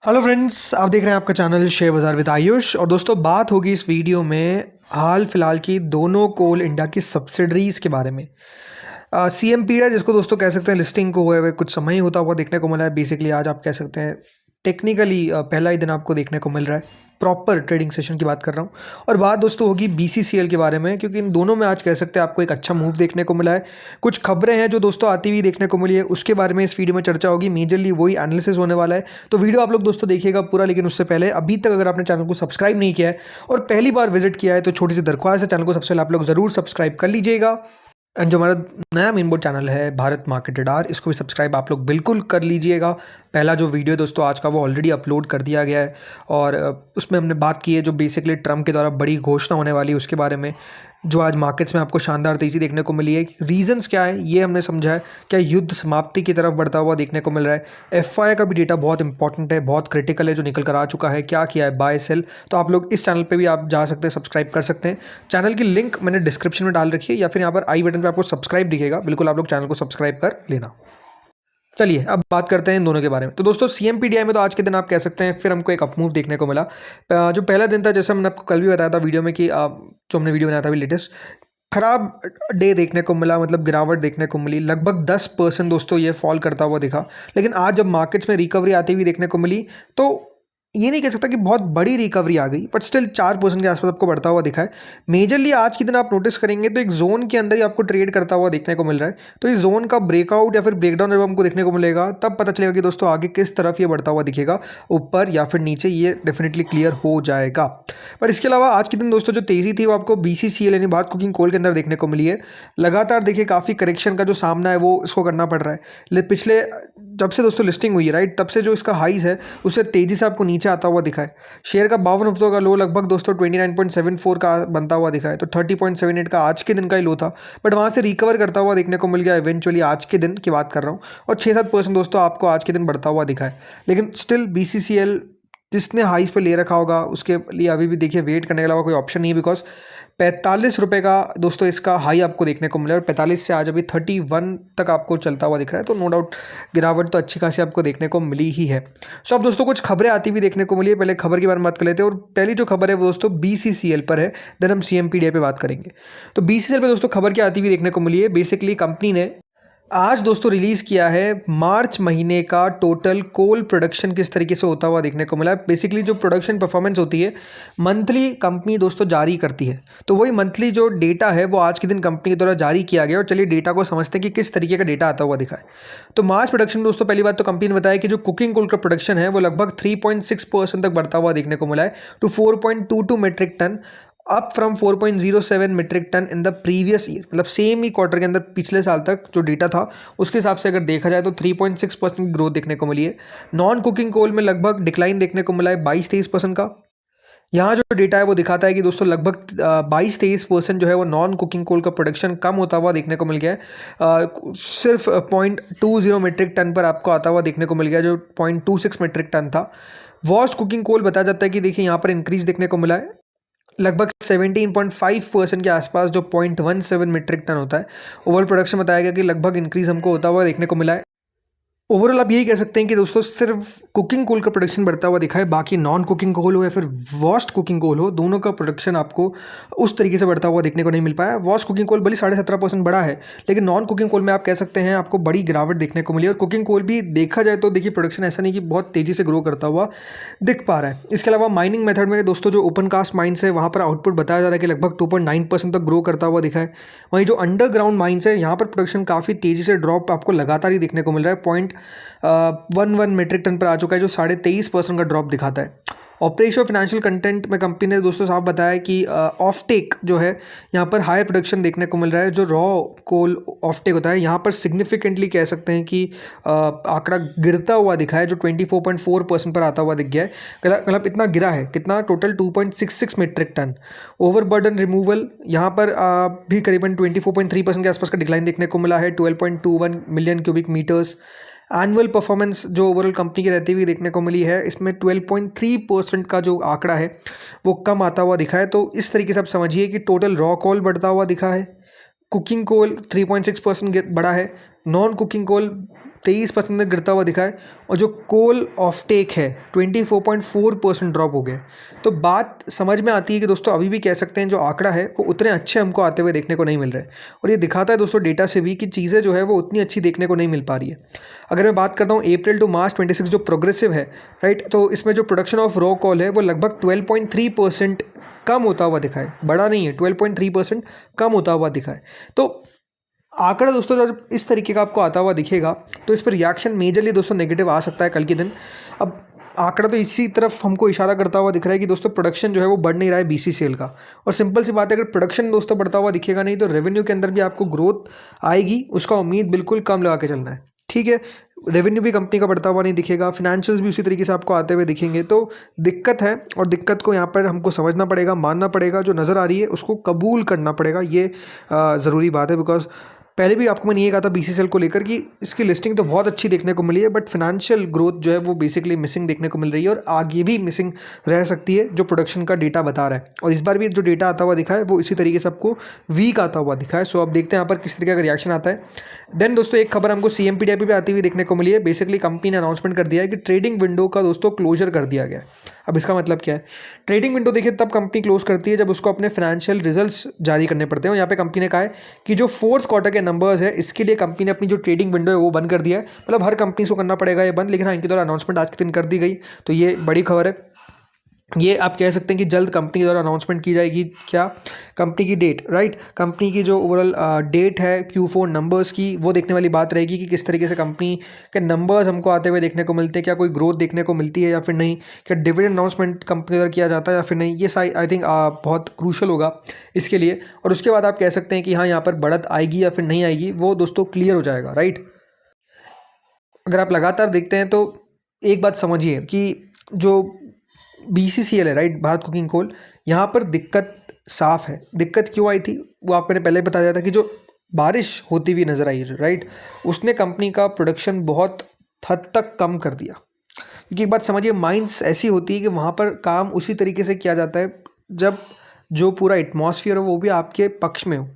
Hello friends, आप देख रहे हैं आपका चैनल शेयर बाज़ार विद आयुष। और दोस्तों, बात होगी इस वीडियो में हाल फिलहाल की दोनों कोल इंडिया की सब्सिडरीज़ के बारे में। सीएमपीडीआई, जिसको दोस्तों कह सकते हैं लिस्टिंग को हुए हुए कुछ समय ही होता हुआ देखने को मिला है। बेसिकली आज आप कह सकते हैं टेक्निकली पहला ही दिन आपको देखने को मिल रहा है। प्रॉपर ट्रेडिंग सेशन की बात कर रहा हूँ। और बात दोस्तों होगी बीसीसीएल के बारे में, क्योंकि इन दोनों में आज कह सकते हैं आपको एक अच्छा मूव देखने को मिला है। कुछ खबरें हैं जो दोस्तों आती हुई देखने को मिली है, उसके बारे में इस वीडियो में चर्चा होगी। मेजरली वही एनालिसिस होने वाला है, तो वीडियो आप लोग दोस्तों देखिएगा पूरा। लेकिन उससे पहले अभी तक अगर आपने चैनल को सब्सक्राइब नहीं किया है और पहली बार विजिट किया है तो छोटी सी दरख्वास्त है, चैनल को सबसे पहले आप लोग ज़रूर सब्सक्राइब कर लीजिएगा। एंड जो हमारा नया मेन बोर्ड चैनल है भारत मार्केट रडार, इसको भी सब्सक्राइब आप लोग बिल्कुल कर लीजिएगा। पहला जो वीडियो दोस्तों आज का वो ऑलरेडी अपलोड कर दिया गया है और उसमें हमने बात की है जो बेसिकली ट्रम्प के द्वारा बड़ी घोषणा होने वाली है उसके बारे में, जो आज मार्केट्स में आपको शानदार तेज़ी देखने को मिली है। रीजंस क्या है ये हमने समझा है। क्या युद्ध समाप्ति की तरफ बढ़ता हुआ देखने को मिल रहा है। एफआई का भी डेटा बहुत इंपॉर्टेंट है, बहुत क्रिटिकल है, जो निकल कर आ चुका है। क्या किया है बाय सेल, तो आप लोग इस चैनल पे भी आप जा सकते हैं, सब्सक्राइब कर सकते हैं। चैनल की लिंक मैंने डिस्क्रिप्शन में डाल रखी है, या फिर यहाँ पर आई बटन पर आपको सब्सक्राइब दिखेगा, बिल्कुल आप लोग चैनल को सब्सक्राइब कर लेना। चलिए अब बात करते हैं इन दोनों के बारे में। तो दोस्तों सीएमपीडीआई में तो आज के दिन आप कह सकते हैं फिर हमको एक अपमूव देखने को मिला। जो पहला दिन था, जैसा मैंने आपको कल भी बताया था वीडियो में कि जो हमने वीडियो बनाया था अभी लेटेस्ट, खराब डे देखने को मिला, मतलब गिरावट देखने को मिली। लगभग 10% दोस्तों ये फॉल करता हुआ दिखा। लेकिन आज जब मार्केट्स में रिकवरी आती हुई देखने को मिली, तो ये नहीं कह सकता कि बहुत बड़ी रिकवरी आ गई, बट स्टिल 4% के आसपास आपको बढ़ता हुआ दिखा है। मेजरली आज के दिन आप नोटिस करेंगे तो एक जोन के अंदर ही आपको ट्रेड करता हुआ देखने को मिल रहा है। तो इस जोन का ब्रेकआउट या फिर ब्रेकडाउन जब हमको देखने को मिलेगा, तब पता चलेगा कि दोस्तों आगे किस तरफ ये बढ़ता हुआ दिखेगा, ऊपर या फिर नीचे, ये डेफिनेटली क्लियर हो जाएगा। पर इसके अलावा आज के दिन दोस्तों जो तेज़ी थी वो आपको बीसीसीएल यानी भारत कुकिंग कोल के अंदर देखने को मिली है। लगातार देखिए काफ़ी करेक्शन का जो सामना है वो इसको करना पड़ रहा है। पिछले जब से दोस्तों लिस्टिंग हुई है राइट, तब से जो इसका हाइज है उससे तेज़ी से आपको नीचे आता हुआ दिखा है। शेयर का 52 हफ्तों का लो लगभग दोस्तों 29.74 का बनता हुआ दिखा है, तो 30.78 का आज के दिन का ही लो था। बट वहाँ से रिकवर करता हुआ देखने को मिल गया इवेंचुअली, आज के दिन की बात कर रहा हूँ। और 6-7% दोस्तों आपको आज के दिन बढ़ता हुआ दिखा है। लेकिन स्टिल बीसीसीएल जिसने हाइस पे ले रखा होगा उसके लिए अभी भी देखिए वेट करने के अलावा कोई ऑप्शन नहीं है। बिकॉज 45 रुपये का दोस्तों इसका हाई आपको देखने को मिला और 45 से आज अभी 31 तक आपको चलता हुआ दिख रहा है। तो नो डाउट गिरावट तो अच्छी खासी आपको देखने को मिली ही है। सो अब दोस्तों कुछ खबरें आती हुई देखने को मिली है। पहले खबर के बारे में बात कर लेते हैं, और पहली जो खबर है वो दोस्तों बीसीसीएल पर है, देन हम सीएमपीडीआई पे बात करेंगे। तो बीसीसीएल पे दोस्तों खबर क्या आती हुई देखने को मिली है, बेसिकली कंपनी ने आज दोस्तों रिलीज़ किया है मार्च महीने का टोटल कोल प्रोडक्शन किस तरीके से होता हुआ देखने को मिला है। बेसिकली जो प्रोडक्शन परफॉर्मेंस होती है मंथली कंपनी दोस्तों जारी करती है, तो वही मंथली जो डेटा है वो आज के दिन कंपनी के द्वारा जारी किया गया। और चलिए डेटा को समझते हैं कि किस तरीके का डेटा आता हुआ दिखा है। तो मार्च प्रोडक्शन में दोस्तों पहली बात तो कंपनी ने बताया कि जो कुकिंग कोल का प्रोडक्शन है वो लगभग 3.6% तक बढ़ता हुआ देखने को मिला है, to 4.22 metric ton, up from 4.07 metric ton in the previous year. मतलब सेम ही क्वार्टर के अंदर पिछले साल तक जो डेटा था उसके हिसाब से अगर देखा जाए तो 3.6% की ग्रोथ देखने को मिली है। नॉन कुकिंग कोल में लगभग डिक्लाइन देखने को मिला है 22-23% का। यहाँ जो डेटा है वो दिखाता है कि दोस्तों लगभग 22-23% जो है वो नॉन कुकिंग कोल का प्रोडक्शन कम होता हुआ देखने को मिल गया है। सिर्फ 0.20 मीट्रिक टन पर आपको आता हुआ देखने को मिल गया, जो 0.26 मीट्रिक टन था। वॉश कुकिंग कोल बताया जाता है कि देखिए यहाँ पर इंक्रीज देखने को मिला है लगभग 17.5% के आसपास, जो 0.17 मीट्रिक टन होता है। ओवरऑल प्रोडक्शन बताया गया कि लगभग इंक्रीज हमको होता हुआ देखने को मिला है। ओवरऑल आप यही कह सकते हैं कि दोस्तों सिर्फ कुकिंग कोल का प्रोडक्शन बढ़ता हुआ दिखा है, बाकी नॉन कुकिंग कोल हो या फिर वॉश्ड कुकिंग कोल हो, दोनों का प्रोडक्शन आपको उस तरीके से बढ़ता हुआ देखने को नहीं मिल पाया। वॉश कुकिंग कोल भले 17.5% बढ़ा है, लेकिन नॉन कुकिंग कोल में आप कह सकते हैं आपको बड़ी गिरावट देखने को मिली। और कुकिंग कोल भी देखा जाए तो देखिए प्रोडक्शन ऐसा नहीं कि बहुत तेज़ी से ग्रो करता हुआ दिख पा रहा है। इसके अलावा माइनिंग मेथड में दोस्तों जो ओपन कास्ट माइंस है वहाँ पर आउटपुट बताया जा रहा है कि लगभग 2.9% तक ग्रो करता हुआ दिखा है। वहीं जो अंडरग्राउंड माइंस है यहाँ पर प्रोडक्शन काफ़ी तेज़ी से ड्रॉप आपको लगातार ही देखने को मिल रहा है। 0.11 मीट्रिक टन पर आ चुका है, जो 23.5% का ड्रॉप दिखाता है। ऑपरेशन फाइनेंशियल कंटेंट में कंपनी ने दोस्तों साफ बताया कि ऑफ टेक जो है यहाँ पर हाई प्रोडक्शन देखने को मिल रहा है। जो रॉ कोल ऑफ टेक होता है यहाँ पर सिग्निफिकेंटली कह सकते हैं कि आंकड़ा गिरता हुआ दिखा है, जो 24.4% पर आता हुआ दिख गया है। मतलब इतना गिरा है, कितना total 2.66 metric ton. Overburden removal यहाँ पर भी करीबन 24.3% के आसपास का डिक्लाइन देखने को मिला है, 12.21 million cubic metres. Annual performance जो ओवरऑल कंपनी की रहती हुई देखने को मिली है, इसमें 12.3% का जो आंकड़ा है वो कम आता हुआ दिखा है। तो इस तरीके से आप समझिए कि टोटल रॉ कोल बढ़ता हुआ दिखा है, कुकिंग कोल 3.6% बढ़ा है, नॉन कुकिंग कोल 23% तक गिरता हुआ दिखा है और जो कोल ऑफ टेक है 24.4% ड्रॉप हो गया। तो बात समझ में आती है कि दोस्तों अभी भी कह सकते हैं जो आंकड़ा है वो उतने अच्छे हमको आते हुए देखने को नहीं मिल रहे और ये दिखाता है दोस्तों डेटा से भी कि चीज़ें जो है वो उतनी अच्छी देखने को नहीं मिल पा रही है। अगर मैं बात करता हूँ अप्रैल टू मार्च 26 जो प्रोग्रेसिव है, राइट, तो इसमें जो प्रोडक्शन ऑफ रॉ कॉल है वो लगभग 12.3% कम होता हुआ दिखा है, बड़ा नहीं है, 12.3% कम होता हुआ दिखा है। तो आंकड़ा दोस्तों जब इस तरीके का आपको आता हुआ दिखेगा तो इस पर रिएक्शन मेजरली दोस्तों नेगेटिव आ सकता है कल के दिन। अब आंकड़ा तो इसी तरफ हमको इशारा करता हुआ दिख रहा है कि दोस्तों प्रोडक्शन जो है वो बढ़ नहीं रहा है BCCL का, और सिंपल सी बात है अगर प्रोडक्शन दोस्तों बढ़ता हुआ दिखेगा नहीं तो रेवेन्यू के अंदर भी आपको ग्रोथ आएगी, उसका उम्मीद बिल्कुल कम लगा के चलना है, ठीक है। रेवेन्यू भी कंपनी का बढ़ता हुआ नहीं दिखेगा, फिनेंशियल्स भी उसी तरीके से आपको आते हुए दिखेंगे, तो दिक्कत है और दिक्कत को यहाँ पर हमको समझना पड़ेगा, मानना पड़ेगा, जो नज़र आ रही है उसको कबूल करना पड़ेगा, ये ज़रूरी बात है। बिकॉज पहले भी आपको मैंने ये कहा था BCCL को लेकर कि इसकी लिस्टिंग तो बहुत अच्छी देखने को मिली है बट फिनेंशियल ग्रोथ जो है वो बेसिकली मिसिंग देखने को मिल रही है और आगे भी मिसिंग रह सकती है जो प्रोडक्शन का डेटा बता रहा है। और इस बार भी जो डेटा आता हुआ दिखा है वो इसी तरीके से आपको वीक आता हुआ दिखा है। सो अब देखते हैं यहाँ पर किस तरीके का रिएक्शन आता है। देन दोस्तों एक खबर हमको CMPDIP पे आती हुई देखने को मिली है। बेसिकली कंपनी ने अनाउंसमेंट कर दिया है कि ट्रेडिंग विंडो का दोस्तों क्लोजर कर दिया गया है। अब इसका मतलब क्या है? ट्रेडिंग विंडो देखिए तब कंपनी क्लोज करती है जब उसको अपने फाइनेंशियल रिजल्ट्स जारी करने पड़ते हैं, और यहाँ पे कंपनी ने कहा है कि जो फोर्थ क्वार्टर के नंबर्स है इसके लिए कंपनी ने अपनी जो ट्रेडिंग विंडो है वो बंद कर दिया है। मतलब हर कंपनी को करना पड़ेगा ये बंद, लेकिन हाँ इनके द्वारा अनाउंसमेंट आज के दिन कर दी गई, तो ये बड़ी खबर है। ये आप कह सकते हैं कि जल्द कंपनी द्वारा अनाउंसमेंट की जाएगी। क्या? कंपनी की डेट, राइट, कंपनी की जो ओवरऑल डेट है Q4 नंबर्स की, वो देखने वाली बात रहेगी कि किस तरीके से कंपनी के नंबर्स हमको आते हुए देखने को मिलते हैं, क्या कोई ग्रोथ देखने को मिलती है या फिर नहीं, क्या डिविडेंड अनाउंसमेंट कंपनी द्वारा किया जाता है या फिर नहीं, ये आई थिंक बहुत क्रूशल होगा इसके लिए। और उसके बाद आप कह सकते हैं कि हाँ यहाँ पर बढ़त आएगी या फिर नहीं आएगी, वो दोस्तों क्लियर हो जाएगा, राइट। अगर आप लगातार देखते हैं तो एक बात समझिए कि जो BCCL है, राइट, भारत कुकिंग कोल, यहाँ पर दिक्कत साफ है। दिक्कत क्यों आई थी वो आपको पहले बता दिया था कि जो बारिश होती हुई नज़र आई, राइट, उसने कंपनी का प्रोडक्शन बहुत हद तक कम कर दिया। क्योंकि एक बात समझिए, माइंस ऐसी होती है कि वहाँ पर काम उसी तरीके से किया जाता है जब जो पूरा एटमॉस्फेयर हो वो भी आपके पक्ष में हो,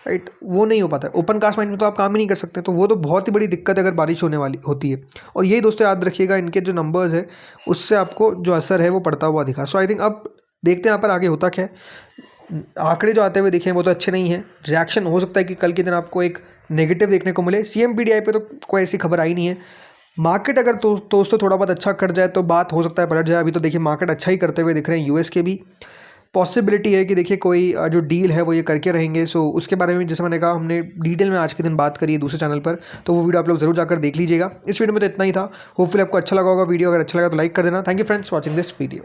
राइट, वो नहीं हो पाता है। ओपन कास्ट माइंड में तो आप काम ही नहीं कर सकते, तो वो तो बहुत ही बड़ी दिक्कत है अगर बारिश होने वाली होती है। और यही दोस्तों याद रखिएगा, इनके जो नंबर्स है उससे आपको जो असर है वो पड़ता हुआ दिखा। सो आई थिंक अब देखते हैं यहाँ पर आगे होता क्या है। आंकड़े जो आते हुए दिखे वो तो अच्छे नहीं हैं। रिएक्शन हो सकता है कि कल के दिन आपको एक नेगेटिव देखने को मिले। CMPDI पे तो कोई ऐसी खबर आई नहीं है। मार्केट अगर दोस्तों थोड़ा बहुत अच्छा कर जाए तो बात हो सकता है पलट जाए। अभी तो देखिए मार्केट अच्छा ही करते हुए दिख रहे हैं। US के भी पॉसिबिलिटी है कि देखिए कोई जो डील है वो ये करके रहेंगे। सो उसके बारे में जैसे मैंने कहा हमने डिटेल में आज के दिन बात करी है दूसरे चैनल पर, तो वो वीडियो आप लोग जरूर जाकर देख लीजिएगा। इस वीडियो में तो इतना ही था। होपफुली आपको अच्छा लगा होगा वीडियो। अगर अच्छा लगा तो लाइक कर देना। Thank you friends watching this video.